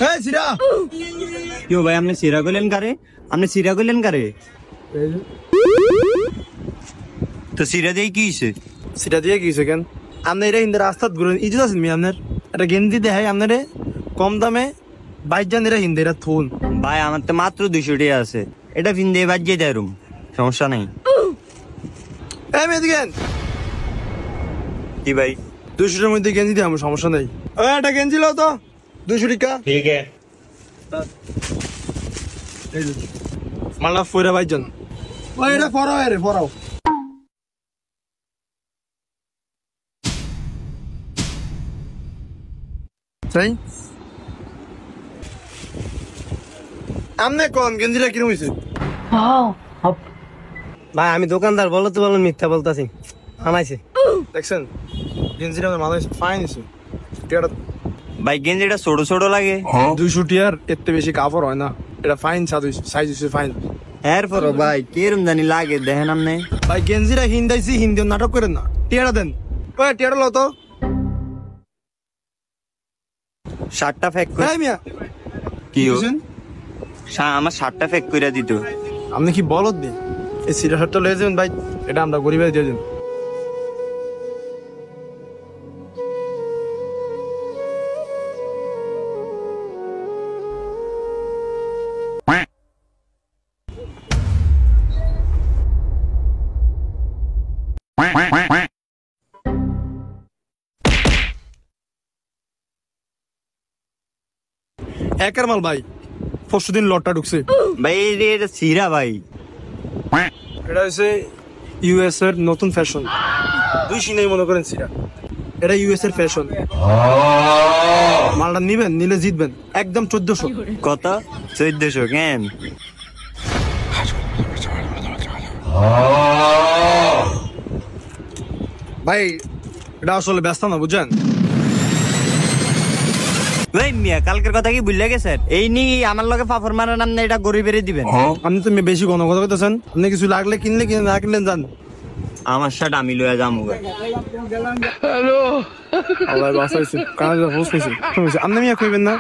এই সিরা क्यों भाई हमने सिरा को लेन करे हमने सिरा को लेन करे तो सिरा दे की से সিরা দিয়ে কি হইছে কেন আপনি এটা হিন্দে রাস্তাত ঘুরেন ইজ্জত আছেন মি আপনার এটা গেঞ্জি দেখাই আপনারে কম দামে 22 জন এরা হিন্দে এরা থুন भाई আমার তো মাত্র 200 টাকা আছে এটা ফিন্দে বাজিয়ে দেয় রুম সমস্যা নাই এই মেদিকেন কি ভাই 200 এর মধ্যে গেঞ্জি দিয়ে আমার সমস্যা নাই এটা গেঞ্জি লাও তো 200 টাকা ठीक है এই যে মালা ফয়রা 22 জন ওই এটা ফরাও রে ফরাও তাই আমনে কোন গেঞ্জিটা কিরম হইছে ভাই আমি দোকানদার বলো তো বলো মিথ্যা বলতাছি আনাইছে দেখছেন গেঞ্জিটা আমার মাথায় ফাইন হইছে টিয়াটা ভাই গেঞ্জিটা ছোট ছোট লাগে 200 টিয়ার এত বেশি কাপড় হয় না এটা ফাইন সাইজ হইছে ফাইন এরপর ভাই কিরম জানি লাগে দেখেন আপনি ভাই গেঞ্জিটা হিন্দাইছি হিন্দি নাটক করেন না টিয়াটা দেন ওই টিয়াটা লো তো শার্টটা ফেক করে এই মিয়া কি বুঝছেন? আমার শার্টটা ফেক করে দিত আপনি কি বলদ দি এই সিরা শার্টটা লয়ে যাবেন ভাই এটা আমরা গরিবের দিয়ে দেন একার মাল ভাই পরশুদিন লটটা ঢুকছে ভাই এটা সিরা ভাই এটা হচ্ছে ইউএস এর নতুন ফ্যাশন দুই সিনাই মনে করেন সিরা এটা ইউএস এর ফ্যাশন মালটা নিবেন নিলে জিতবেন একদম 1400 কত 1400 কেন ভাই এটা আসলে ব্যস্ত না বুঝছেন ভাই মিয়া কালকের কথা কি ভুলে গেছেন এই নি আমার লগে ফাফর মারার নাম না এটা গরিবেরই দিবেন আপনি তো বেশি ঘন কথা বলতেছেন আপনি কিছু লাগলে কিনলে কিনে না কিনলে যান আমার শার্ট আমি লয়ে যামু হ্যালো আল্লাহ বাসাইছে কাজ হোস হইছে আপনি মিয়া কইবেন না